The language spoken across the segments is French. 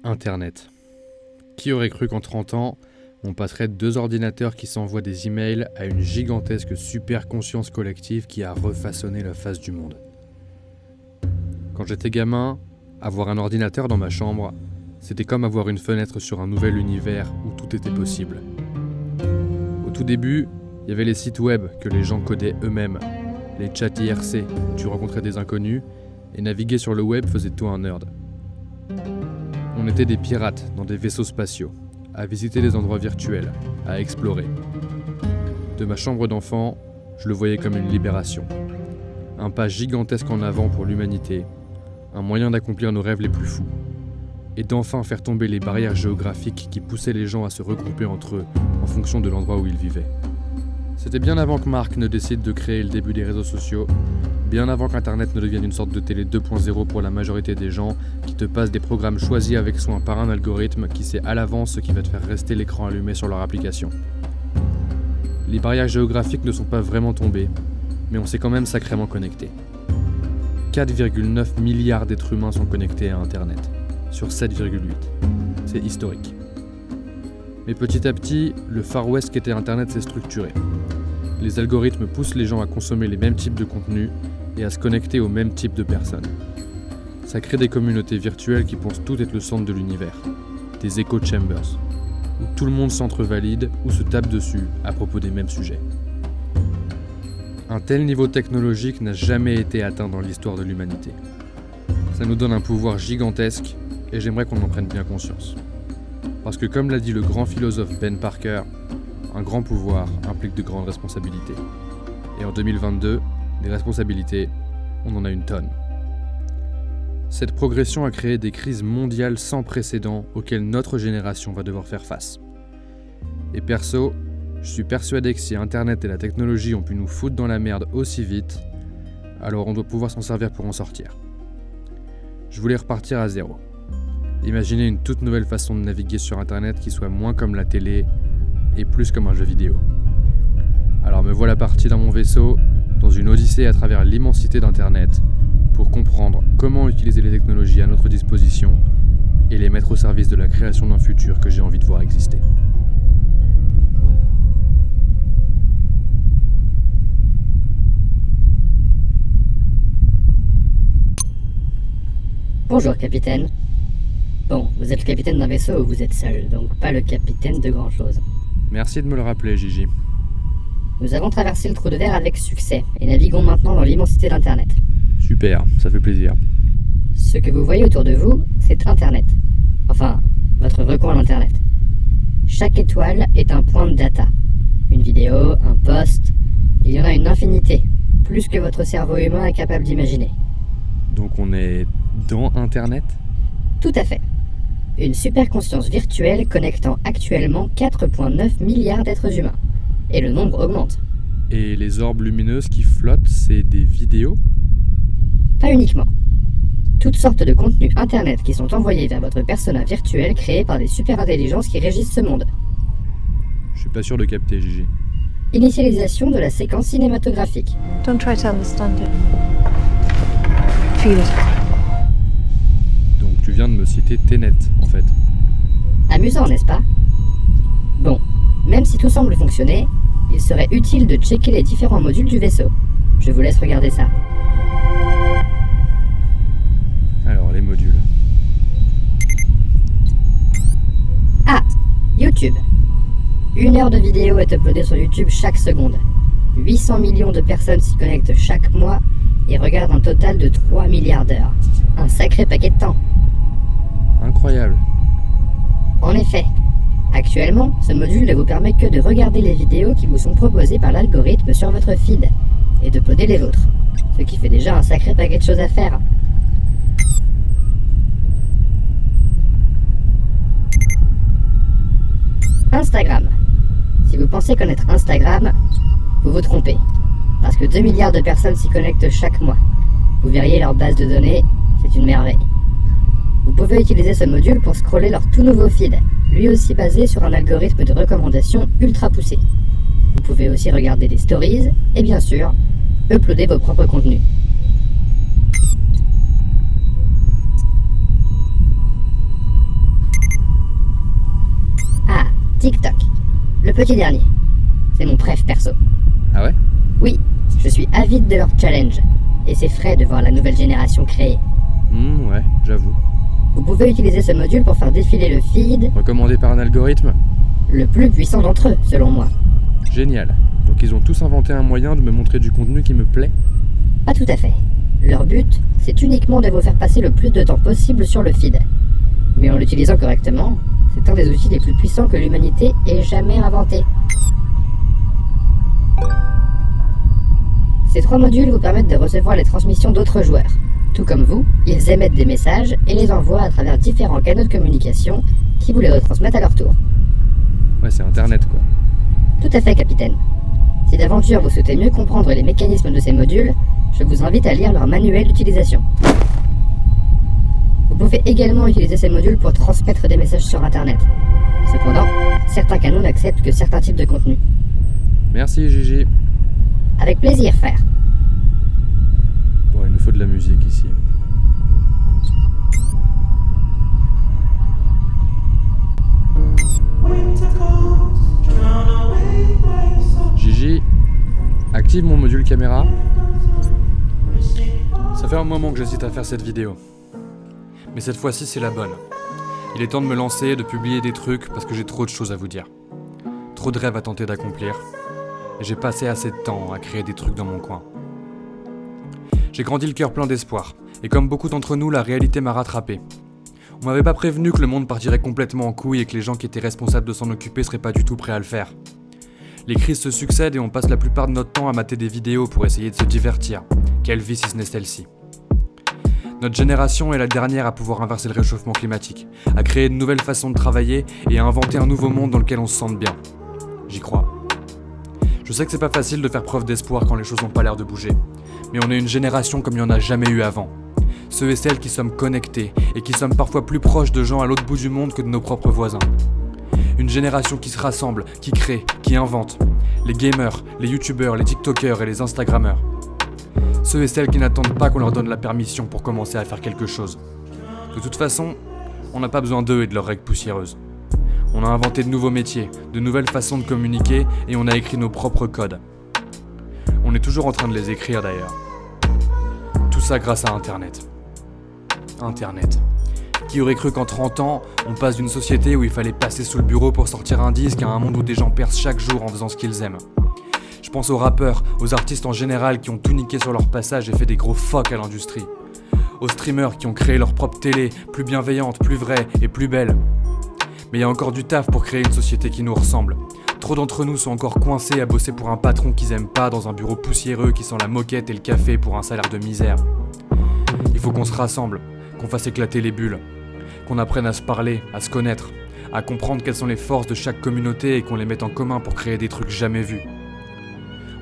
Internet. Qui aurait cru qu'en 30 ans, on passerait de 2 ordinateurs qui s'envoient des emails à une gigantesque super-conscience collective qui a refaçonné la face du monde. Quand j'étais gamin, avoir un ordinateur dans ma chambre, c'était comme avoir une fenêtre sur un nouvel univers où tout était possible. Au tout début, il y avait les sites web que les gens codaient eux-mêmes, les chats IRC où tu rencontrais des inconnus, et naviguer sur le web faisait de toi un nerd. On était des pirates dans des vaisseaux spatiaux, à visiter des endroits virtuels, à explorer. De ma chambre d'enfant, je le voyais comme une libération. Un pas gigantesque en avant pour l'humanité, un moyen d'accomplir nos rêves les plus fous, et d'enfin faire tomber les barrières géographiques qui poussaient les gens à se regrouper entre eux en fonction de l'endroit où ils vivaient. C'était bien avant que Mark ne décide de créer le début des réseaux sociaux, bien avant qu'Internet ne devienne une sorte de télé 2.0 pour la majorité des gens qui te passent des programmes choisis avec soin par un algorithme qui sait à l'avance ce qui va te faire rester l'écran allumé sur leur application. Les barrières géographiques ne sont pas vraiment tombées, mais on s'est quand même sacrément connecté. 4,9 milliards d'êtres humains sont connectés à Internet, sur 7,8. C'est historique. Mais petit à petit, le Far West qu'était Internet s'est structuré. Les algorithmes poussent les gens à consommer les mêmes types de contenus et à se connecter aux mêmes types de personnes. Ça crée des communautés virtuelles qui pensent tout être le centre de l'univers, des echo chambers, où tout le monde s'entre-valide ou se tape dessus à propos des mêmes sujets. Un tel niveau technologique n'a jamais été atteint dans l'histoire de l'humanité. Ça nous donne un pouvoir gigantesque et j'aimerais qu'on en prenne bien conscience. Parce que comme l'a dit le grand philosophe Ben Parker, un grand pouvoir implique de grandes responsabilités. Et en 2022, des responsabilités, on en a une tonne. Cette progression a créé des crises mondiales sans précédent auxquelles notre génération va devoir faire face. Et perso, je suis persuadé que si Internet et la technologie ont pu nous foutre dans la merde aussi vite, alors on doit pouvoir s'en servir pour en sortir. Je voulais repartir à zéro. Imaginer une toute nouvelle façon de naviguer sur Internet qui soit moins comme la télé et plus comme un jeu vidéo. Alors me voilà parti dans mon vaisseau, dans une odyssée à travers l'immensité d'Internet, pour comprendre comment utiliser les technologies à notre disposition et les mettre au service de la création d'un futur que j'ai envie de voir exister. Bonjour, capitaine. Bon, vous êtes le capitaine d'un vaisseau où vous êtes seul, donc pas le capitaine de grand-chose. Merci de me le rappeler, Gigi. Nous avons traversé le trou de verre avec succès, et naviguons maintenant dans l'immensité d'Internet. Super, ça fait plaisir. Ce que vous voyez autour de vous, c'est Internet. Enfin, votre recoin à l'Internet. Chaque étoile est un point de data. Une vidéo, un post, il y en a une infinité, plus que votre cerveau humain est capable d'imaginer. Donc on est dans Internet ? Tout à fait. Une superconscience virtuelle connectant actuellement 4,9 milliards d'êtres humains. Et le nombre augmente. Et les orbes lumineuses qui flottent, c'est des vidéos ? Pas uniquement. Toutes sortes de contenus Internet qui sont envoyés vers votre persona virtuel créé par des super-intelligences qui régissent ce monde. Je suis pas sûr de capter, Gigi. Initialisation de la séquence cinématographique. Don't try to understand it. Feel it. Donc tu viens de me citer Tenet, en fait. Amusant, n'est-ce pas ? Bon, même si tout semble fonctionner, il serait utile de checker les différents modules du vaisseau. Je vous laisse regarder ça. Alors, les modules. Ah, YouTube. 1 heure de vidéo est uploadée sur YouTube chaque seconde. 800 millions de personnes s'y connectent chaque mois et regardent un total de 3 milliards d'heures. Un sacré paquet de temps. Incroyable. En effet, actuellement, ce module ne vous permet que de regarder les vidéos qui vous sont proposées par l'algorithme sur votre feed et d'uploader les vôtres, ce qui fait déjà un sacré paquet de choses à faire. Instagram. Si vous pensez connaître Instagram, vous vous trompez, parce que 2 milliards de personnes s'y connectent chaque mois. Vous verriez leur base de données, c'est une merveille. Vous pouvez utiliser ce module pour scroller leur tout nouveau feed, lui aussi basé sur un algorithme de recommandation ultra poussé. Vous pouvez aussi regarder des stories et bien sûr, uploader vos propres contenus. TikTok. Le petit dernier. C'est mon préf perso. Ah ouais? Oui, je suis avide de leur challenge. Et c'est frais de voir la nouvelle génération créée. Ouais, j'avoue. Vous pouvez utiliser ce module pour faire défiler le feed, Recommandé par un algorithme? le plus puissant d'entre eux, selon moi. Génial. Donc ils ont tous inventé un moyen de me montrer du contenu qui me plaît? Pas tout à fait. Leur but, c'est uniquement de vous faire passer le plus de temps possible sur le feed. Mais en l'utilisant correctement, c'est un des outils les plus puissants que l'humanité ait jamais inventé. Ces 3 modules vous permettent de recevoir les transmissions d'autres joueurs. Tout comme vous, ils émettent des messages et les envoient à travers différents canaux de communication qui vous les retransmettent à leur tour. Ouais, c'est Internet quoi. Tout à fait, capitaine. Si d'aventure vous souhaitez mieux comprendre les mécanismes de ces modules, je vous invite à lire leur manuel d'utilisation. Vous pouvez également utiliser ces modules pour transmettre des messages sur Internet. Cependant, certains canaux n'acceptent que certains types de contenus. Merci Gigi. Avec plaisir, frère. Bon, il nous faut de la musique ici. Gigi, active mon module caméra. Ça fait un moment que j'hésite à faire cette vidéo. Mais cette fois-ci, c'est la bonne. Il est temps de me lancer, de publier des trucs parce que j'ai trop de choses à vous dire. Trop de rêves à tenter d'accomplir. Et j'ai passé assez de temps à créer des trucs dans mon coin. J'ai grandi le cœur plein d'espoir. Et comme beaucoup d'entre nous, la réalité m'a rattrapé. On m'avait pas prévenu que le monde partirait complètement en couille et que les gens qui étaient responsables de s'en occuper seraient pas du tout prêts à le faire. Les crises se succèdent et on passe la plupart de notre temps à mater des vidéos pour essayer de se divertir. Quelle vie si ce n'est celle-ci. Notre génération est la dernière à pouvoir inverser le réchauffement climatique, à créer de nouvelles façons de travailler et à inventer un nouveau monde dans lequel on se sente bien. J'y crois. Je sais que c'est pas facile de faire preuve d'espoir quand les choses n'ont pas l'air de bouger, mais on est une génération comme il n'y en a jamais eu avant. Ceux et celles qui sommes connectés et qui sommes parfois plus proches de gens à l'autre bout du monde que de nos propres voisins. Une génération qui se rassemble, qui crée, qui invente. Les gamers, les youtubeurs, les tiktokers et les instagrammeurs. Ceux et celles qui n'attendent pas qu'on leur donne la permission pour commencer à faire quelque chose. De toute façon, on n'a pas besoin d'eux et de leurs règles poussiéreuses. On a inventé de nouveaux métiers, de nouvelles façons de communiquer et on a écrit nos propres codes. On est toujours en train de les écrire d'ailleurs. Tout ça grâce à Internet. Internet. Qui aurait cru qu'en 30 ans, on passe d'une société où il fallait passer sous le bureau pour sortir un disque à un monde où des gens percent chaque jour en faisant ce qu'ils aiment. Je pense aux rappeurs, aux artistes en général qui ont tout niqué sur leur passage et fait des gros fuck à l'industrie. Aux streamers qui ont créé leur propre télé, plus bienveillante, plus vraie et plus belle. Mais il y a encore du taf pour créer une société qui nous ressemble. Trop d'entre nous sont encore coincés à bosser pour un patron qu'ils aiment pas dans un bureau poussiéreux qui sent la moquette et le café pour un salaire de misère. Il faut qu'on se rassemble, qu'on fasse éclater les bulles, qu'on apprenne à se parler, à se connaître, à comprendre quelles sont les forces de chaque communauté et qu'on les mette en commun pour créer des trucs jamais vus.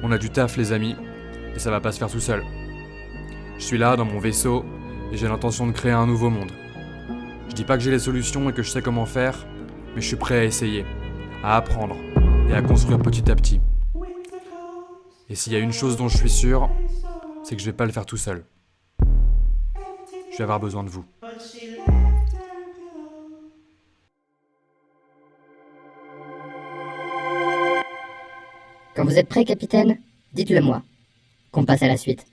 On a du taf les amis, et ça va pas se faire tout seul. Je suis là dans mon vaisseau et j'ai l'intention de créer un nouveau monde. Je dis pas que j'ai les solutions et que je sais comment faire, mais je suis prêt à essayer, à apprendre et à construire petit à petit. Et s'il y a une chose dont je suis sûr, c'est que je vais pas le faire tout seul. Je vais avoir besoin de vous. Quand vous êtes prêt, capitaine, dites-le moi. Qu'on passe à la suite.